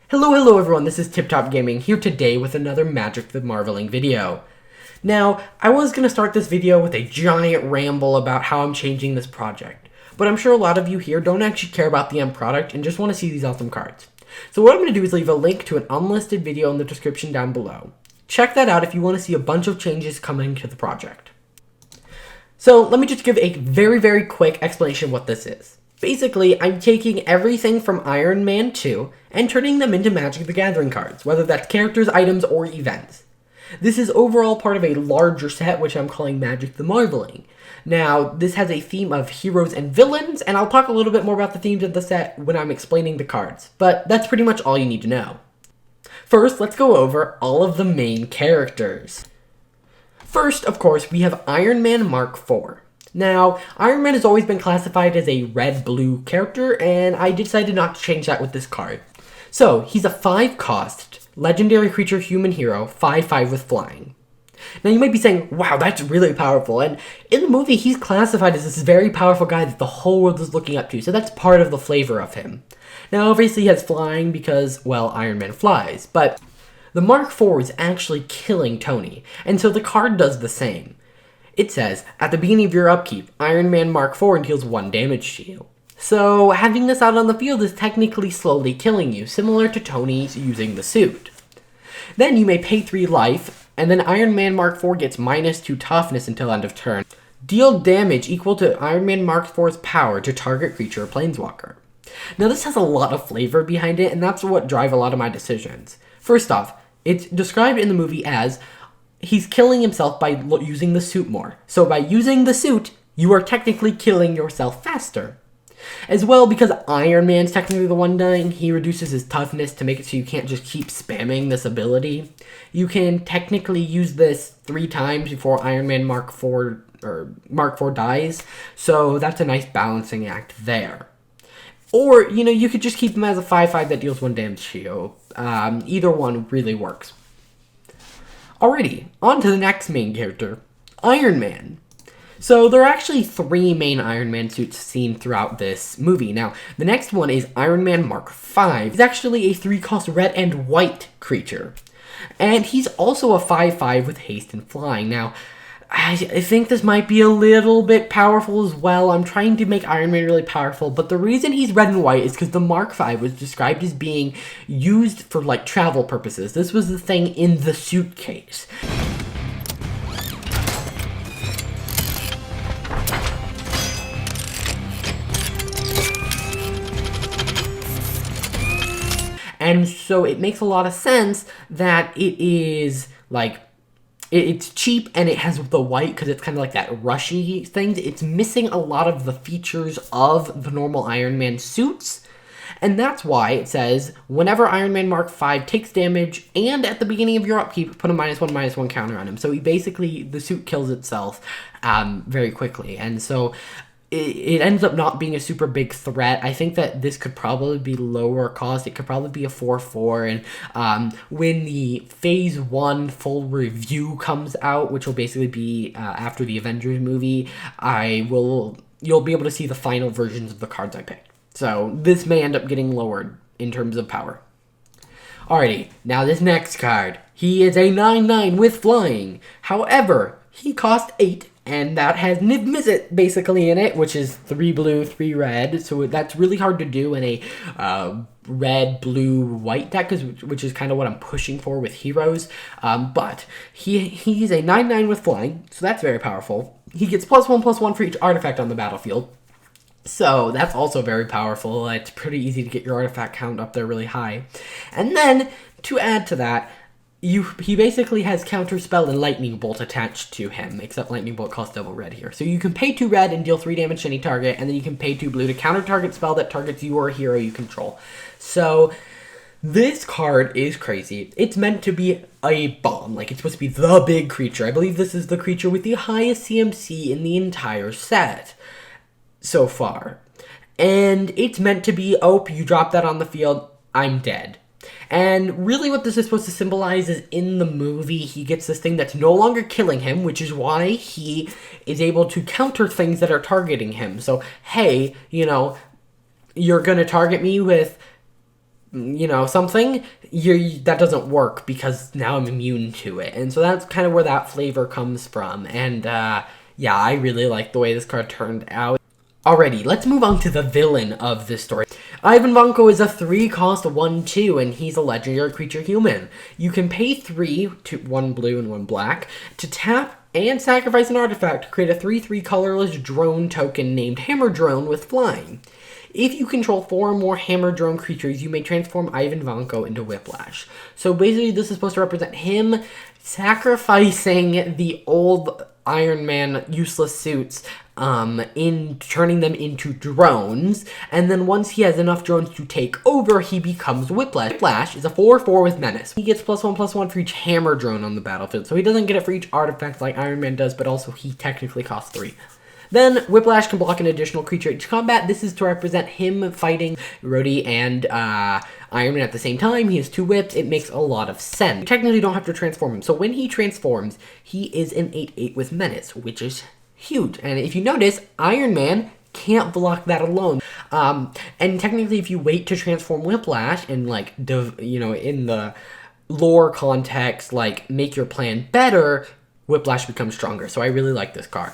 Hello everyone, this is Tip Top Gaming here today with another Magic the Marveling video. Now, I was going to start this video with a giant ramble about how I'm changing this project, but I'm sure a lot of you here don't actually care about the end product and just want to see these awesome cards. So what I'm going to do is leave a link to an unlisted video in the description down below. Check that out if you want to see a bunch of changes coming to the project. So let me just give a very quick explanation of what this is. Basically, I'm taking everything from Iron Man 2 and turning them into Magic the Gathering cards, whether that's characters, items, or events. This is overall part of a larger set, which I'm calling Magic the Marveling. Now, this has a theme of heroes and villains, and I'll talk a little bit more about the themes of the set when I'm explaining the cards, but that's pretty much all you need to know. First, let's go over all of the main characters. First, of course, we have Iron Man Mark IV. Now, Iron Man has always been classified as a red-blue character, and I decided not to change that with this card. So, he's a 5-cost, legendary creature human hero, 5/5 with flying. Now, you might be saying, wow, that's really powerful, and in the movie, he's classified as this very powerful guy that the whole world is looking up to, so that's part of the flavor of him. Now, obviously, he has flying because, well, Iron Man flies, but the Mark IV is actually killing Tony, and so the card does the same. It says, at the beginning of your upkeep, Iron Man Mark IV deals 1 damage to you. So, having this out on the field is technically slowly killing you, similar to Tony using the suit. Then you may pay 3 life, and then Iron Man Mark IV gets -2 toughness until end of turn. Deal damage equal to Iron Man Mark IV's power to target creature or planeswalker. Now this has a lot of flavor behind it, and that's what drive a lot of my decisions. First off, it's described in the movie as he's killing himself by using the suit more. So by using the suit, you are technically killing yourself faster. As well, because Iron Man's technically the one dying, he reduces his toughness to make it so you can't just keep spamming this ability. You can technically use this 3 times before Iron Man Mark IV dies, so that's a nice balancing act there. Or, you could just keep him as a 5/5 that deals 1 damage to you. Either one really works. Alrighty, on to the next main character, Iron Man. So there are actually 3 main Iron Man suits seen throughout this movie. Now, the next one is Iron Man Mark V. He's actually a 3-cost red and white creature. And he's also a 5/5 with haste and flying. Now, I think this might be a little bit powerful as well. I'm trying to make Iron Man really powerful, but the reason he's red and white is because the Mark V was described as being used for, travel purposes. This was the thing in the suitcase. And so it makes a lot of sense that it is, it's cheap and it has the white because it's kind of like that rushy thing. It's missing a lot of the features of the normal Iron Man suits. And that's why it says, whenever Iron Man Mark V takes damage and at the beginning of your upkeep, put a -1/-1 counter on him. So the suit kills itself very quickly. And so it ends up not being a super big threat. I think that this could probably be lower cost. It could probably be a 4/4, and when the Phase 1 full review comes out, which will basically be after the Avengers movie, you'll be able to see the final versions of the cards I picked. So this may end up getting lowered in terms of power. Alrighty, now this next card. He is a 9/9 with flying. However, he costs 8. And that has Niv Mizzet basically in it, which is 3 blue, 3 red. So that's really hard to do in a red, blue, white deck, which is kind of what I'm pushing for with heroes. But he's a 9/9 with flying, so that's very powerful. He gets +1/+1 for each artifact on the battlefield. So that's also very powerful. It's pretty easy to get your artifact count up there really high. And then, to add to that, he basically has Counterspell and Lightning Bolt attached to him, except Lightning Bolt costs double red here. So you can pay 2 red and deal 3 damage to any target, and then you can pay 2 blue to counter target spell that targets you or a hero you control. So this card is crazy. It's meant to be a bomb, it's supposed to be the big creature. I believe this is the creature with the highest CMC in the entire set so far. And it's meant to be, you drop that on the field, I'm dead. And really what this is supposed to symbolize is in the movie, he gets this thing that's no longer killing him, which is why he is able to counter things that are targeting him. So, hey, you're going to target me with something, that doesn't work because now I'm immune to it. And so that's kind of where that flavor comes from. And yeah, I really like the way this card turned out. Alrighty, let's move on to the villain of this story. Ivan Vanko is a 3-cost 1/2, and he's a legendary creature human. You can pay 3, 1 blue and 1 black, to tap and sacrifice an artifact to create a 3/3 colorless drone token named Hammer Drone with flying. If you control 4 or more Hammer Drone creatures, you may transform Ivan Vanko into Whiplash. So basically, this is supposed to represent him sacrificing the old Iron Man useless suits in turning them into drones, and then once he has enough drones to take over, he becomes Whiplash. Whiplash is a 4/4 with Menace. He gets +1/+1 for each Hammer Drone on the battlefield, so he doesn't get it for each artifact like Iron Man does, but also he technically costs 3. Then, Whiplash can block an additional creature each combat. This is to represent him fighting Rhodey and Iron Man at the same time. He has 2 whips. It makes a lot of sense. You technically don't have to transform him. So when he transforms, he is an 8/8 with Menace, which is huge. And if you notice, Iron Man can't block that alone. And technically, if you wait to transform Whiplash and, like, in the lore context, like, make your plan better, Whiplash becomes stronger. So I really like this card.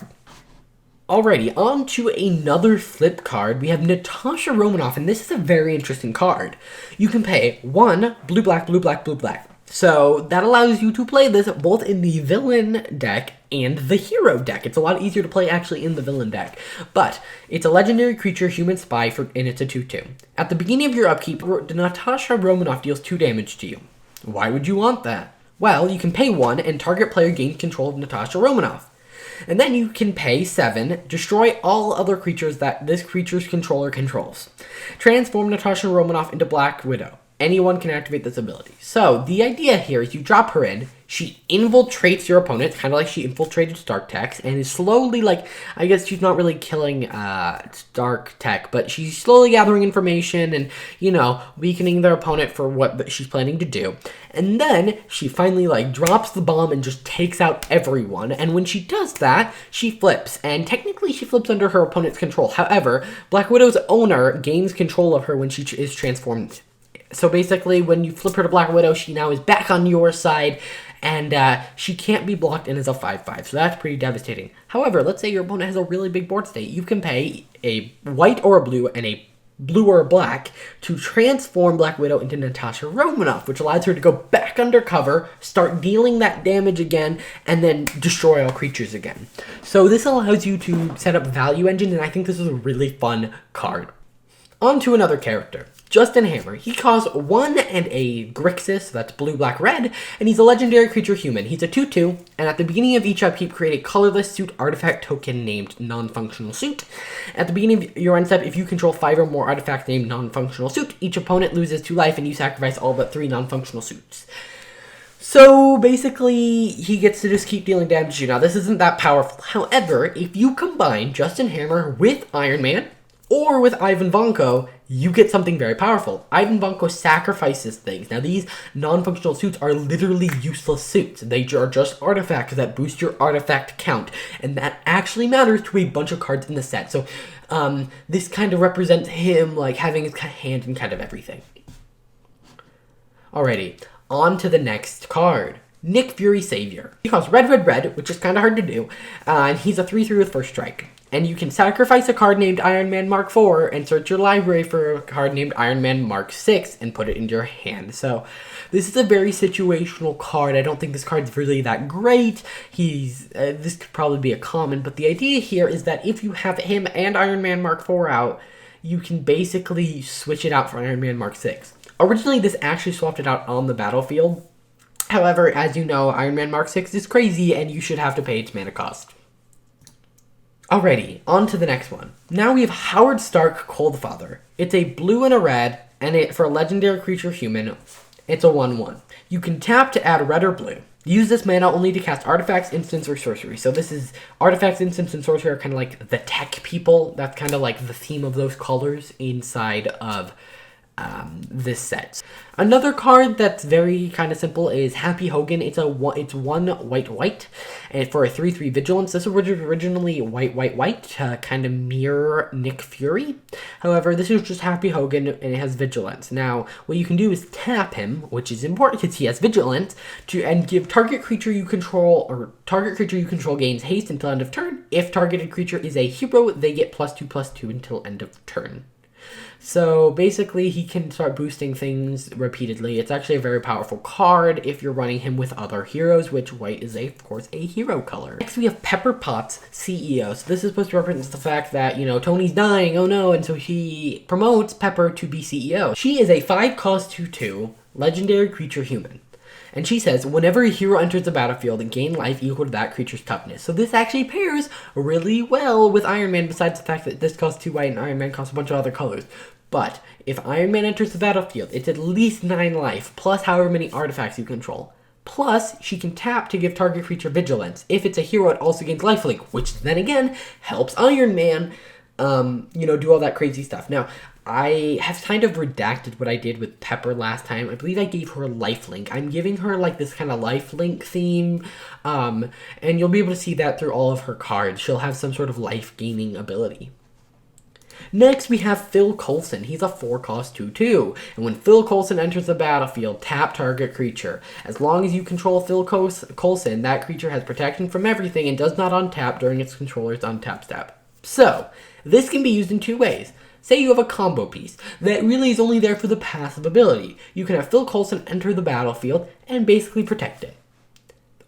Alrighty, on to another flip card. We have Natasha Romanoff, and this is a very interesting card. You can pay 1 blue, black, blue, black, blue, black. So that allows you to play this both in the villain deck and the hero deck. It's a lot easier to play actually in the villain deck. But it's a legendary creature, human spy, and it's a 2/2. At the beginning of your upkeep, Natasha Romanoff deals 2 damage to you. Why would you want that? Well, you can pay 1 and target player gains control of Natasha Romanoff. And then you can pay 7, destroy all other creatures that this creature's controller controls. Transform Natasha Romanoff into Black Widow. Anyone can activate this ability. So, the idea here is you drop her in, she infiltrates your opponent, kind of like she infiltrated Stark Tech, and is slowly, like, I guess she's not really killing Stark Tech, but she's slowly gathering information and, weakening their opponent for what she's planning to do. And then she finally, drops the bomb and just takes out everyone. And when she does that, she flips. And technically, she flips under her opponent's control. However, Black Widow's owner gains control of her when she is transformed. So basically, when you flip her to Black Widow, she now is back on your side, and she can't be blocked and is a 5/5, so that's pretty devastating. However, let's say your opponent has a really big board state. You can pay a white or a blue and a blue or a black to transform Black Widow into Natasha Romanoff, which allows her to go back undercover, start dealing that damage again, and then destroy all creatures again. So this allows you to set up value engine, and I think this is a really fun card. On to another character. Justin Hammer. He costs 1 and a Grixis, that's blue, black, red, and he's a legendary creature human. He's a 2/2, and at the beginning of each upkeep, create a colorless suit artifact token named non-functional suit. At the beginning of your end step, if you control 5 or more artifacts named non-functional suit, each opponent loses 2 life, and you sacrifice all but 3 non-functional suits. So basically, he gets to just keep dealing damage to you. Now, this isn't that powerful. However, if you combine Justin Hammer with Iron Man, or with Ivan Vanko, you get something very powerful. Ivan Vanko sacrifices things. Now, these non-functional suits are literally useless suits. They are just artifacts that boost your artifact count, and that actually matters to a bunch of cards in the set. So, this kind of represents him, having his hand in kind of everything. Alrighty, on to the next card. Nick Fury Savior. He costs red, red, red, which is kind of hard to do, and he's a 3/3 with first strike. And you can sacrifice a card named Iron Man Mark IV and search your library for a card named Iron Man Mark VI and put it into your hand. So this is a very situational card. I don't think this card's really that great. This could probably be a common, but the idea here is that if you have him and Iron Man Mark IV out, you can basically switch it out for Iron Man Mark VI. Originally, this actually swapped it out on the battlefield. However, as you know, Iron Man Mark VI is crazy and you should have to pay its mana cost. Alrighty, on to the next one. Now we have Howard Stark Coldfather. It's a blue and a red, and for a legendary creature human, it's a 1/1. You can tap to add red or blue. Use this mana only to cast artifacts, instants, or sorcery. So this is artifacts, instants, and sorcery are kind of like the tech people. That's kind of like the theme of those colors inside of this set. Another card that's very kind of simple is Happy Hogan. It's one white, and for a 3/3 vigilance. This was originally white to kind of mirror Nick Fury. However, this is just Happy Hogan and it has vigilance. Now, what you can do is tap him, which is important because he has vigilance, and give target creature you control gains haste until end of turn. If targeted creature is a hero, they get +2/+2 until end of turn. So basically, he can start boosting things repeatedly. It's actually a very powerful card if you're running him with other heroes, which white is, of course, a hero color. Next, we have Pepper Potts, CEO. So this is supposed to represent the fact that, Tony's dying, oh no, and so he promotes Pepper to be CEO. She is a 5-cost 2/2 legendary creature human. And she says, whenever a hero enters the battlefield, gain life equal to that creature's toughness. So this actually pairs really well with Iron Man, besides the fact that this costs 2 white and Iron Man costs a bunch of other colors. But if Iron Man enters the battlefield, it's at least 9 life, plus however many artifacts you control. Plus, she can tap to give target creature vigilance. If it's a hero, it also gains lifelink, which then again helps Iron Man, do all that crazy stuff. Now, I have kind of redacted what I did with Pepper last time. I believe I gave her lifelink. I'm giving her like this kind of lifelink theme, and you'll be able to see that through all of her cards. She'll have some sort of life gaining ability. Next, we have Phil Coulson. He's a 4-cost 2/2. And when Phil Coulson enters the battlefield, tap target creature. As long as you control Phil Coulson, that creature has protection from everything and does not untap during its controller's untap step. So, this can be used in 2 ways. Say you have a combo piece that really is only there for the passive ability. You can have Phil Coulson enter the battlefield and basically protect it.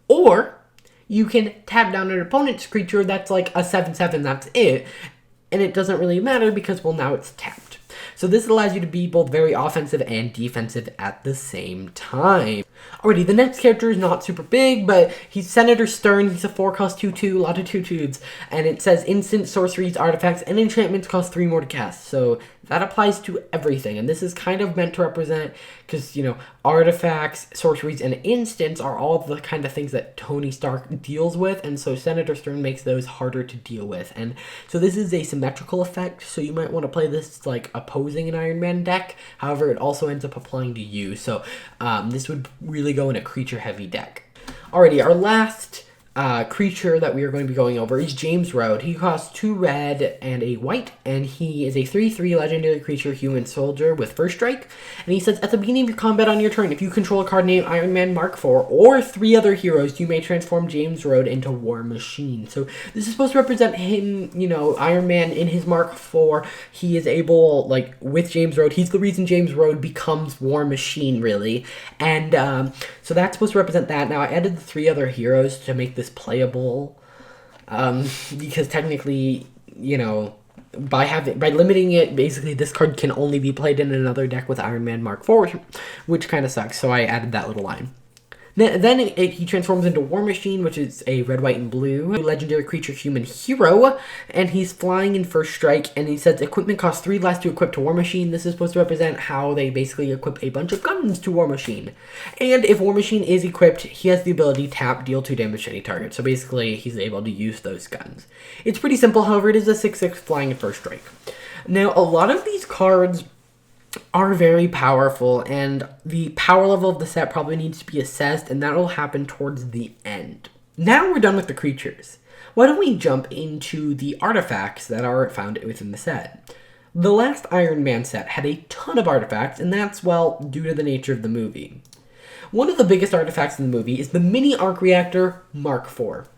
Or, you can tap down an opponent's creature that's like a 7/7, that's it. And it doesn't really matter because, well, now it's tapped. So this allows you to be both very offensive and defensive at the same time. Alrighty, the next character is not super big, but he's Senator Stern. He's a 4-cost 2/2, a lot of 2/2s. And it says instant sorceries, artifacts, and enchantments cost 3 more to cast. So that applies to everything. And this is kind of meant to represent, because, artifacts, sorceries, and instants are all the kind of things that Tony Stark deals with. And so Senator Stern makes those harder to deal with. And so this is a symmetrical effect. So you might want to play this like opposing an Iron Man deck. However, it also ends up applying to you. So this would really go in a creature-heavy deck. Alrighty, our last creature that we are going to be going over is James Rhodes. He costs 2 red and a white, and he is a 3/3 legendary creature human soldier with first strike. And he says, at the beginning of your combat on your turn, if you control a card named Iron Man Mark IV or 3 other heroes, you may transform James Rhodes into War Machine. So this is supposed to represent him, Iron Man in his Mark IV. He is able, with James Rhodes, he's the reason James Rhodes becomes War Machine, really. And so that's supposed to represent that. Now, I added the 3 other heroes to make this playable, because technically, by limiting it, basically this card can only be played in another deck with Iron Man Mark IV, which kind of sucks, so I added that little line. Then he transforms into War Machine, which is a red, white, and blue legendary creature human hero, and he's flying in first strike, and he says equipment costs 3 less to equip to War Machine. This is supposed to represent how they basically equip a bunch of guns to War Machine. And if War Machine is equipped, he has the ability tap, deal 2 damage to any target. So basically, he's able to use those guns. It's pretty simple, however, it is a 6/6 flying in first strike. Now, a lot of these cards are very powerful, and the power level of the set probably needs to be assessed, and that will happen towards the end. Now we're done with the creatures. Why don't we jump into the artifacts that are found within the set? The last Iron Man set had a ton of artifacts, and that's, well, due to the nature of the movie. One of the biggest artifacts in the movie is the mini Arc Reactor Mark IV.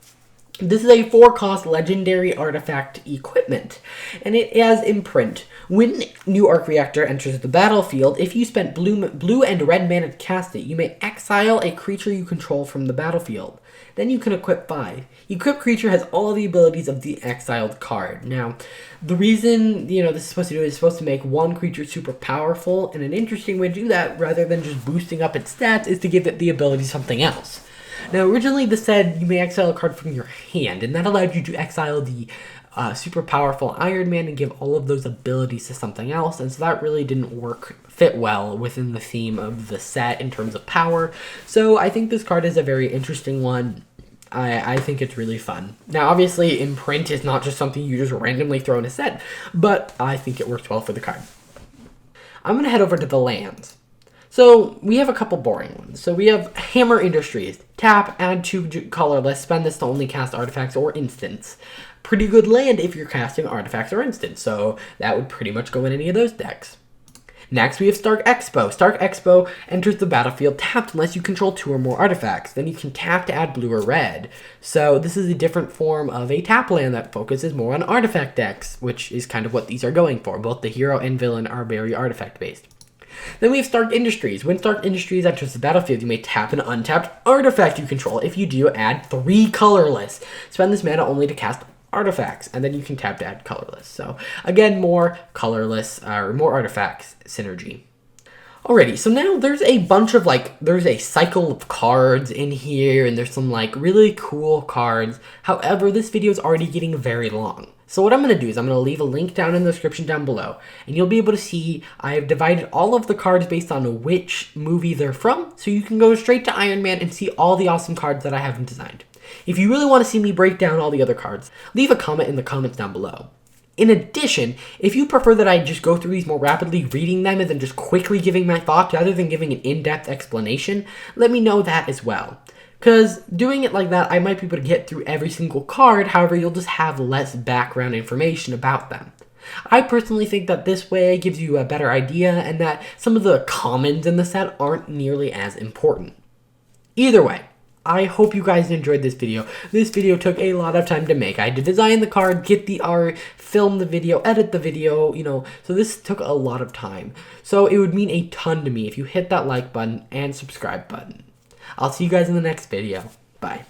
This is a 4-cost legendary artifact equipment, and it has imprint. When new Arc Reactor enters the battlefield, if you spent blue and red mana to cast it, you may exile a creature you control from the battlefield. Then you can equip 5. Equipped creature has all the abilities of the exiled card. Now, the reason, this is supposed to do is supposed to make one creature super powerful, and an interesting way to do that, rather than just boosting up its stats, is to give it the ability to something else. Now, originally this said you may exile a card from your hand, and that allowed you to exile the super powerful Iron Man and give all of those abilities to something else, and so that really didn't fit well within the theme of the set in terms of power. So I think this card is a very interesting one. I think it's really fun. Now, obviously, imprint is not just something you just randomly throw in a set, but I think it works well for the card. I'm going to head over to the lands. So we have a couple boring ones. So we have Hammer Industries. Tap, add 2 colorless, spend this to only cast artifacts or instants. Pretty good land if you're casting artifacts or instants, so that would pretty much go in any of those decks. Next, we have Stark Expo. Stark Expo enters the battlefield tapped unless you control 2 or more artifacts. Then you can tap to add blue or red. So this is a different form of a tap land that focuses more on artifact decks, which is kind of what these are going for. Both the hero and villain are very artifact based. Then we have Stark Industries. When Stark Industries enters the battlefield, you may tap an untapped artifact you control. If you do, add 3 colorless. Spend this mana only to cast artifacts, and then you can tap to add colorless. So again, more colorless or more artifacts synergy. Alrighty, so now there's a bunch of there's a cycle of cards in here, and there's some really cool cards. However, this video is already getting very long. So what I'm going to do is I'm going to leave a link down in the description down below, and you'll be able to see I've divided all of the cards based on which movie they're from, so you can go straight to Iron Man and see all the awesome cards that I haven't designed. If you really want to see me break down all the other cards, leave a comment in the comments down below. In addition, if you prefer that I just go through these more rapidly, reading them and then just quickly giving my thoughts rather than giving an in-depth explanation, let me know that as well. Because doing it like that, I might be able to get through every single card, however, you'll just have less background information about them. I personally think that this way gives you a better idea and that some of the commons in the set aren't nearly as important. Either way, I hope you guys enjoyed this video. This video took a lot of time to make. I had to design the card, get the art, film the video, edit the video, so this took a lot of time. So it would mean a ton to me if you hit that like button and subscribe button. I'll see you guys in the next video. Bye.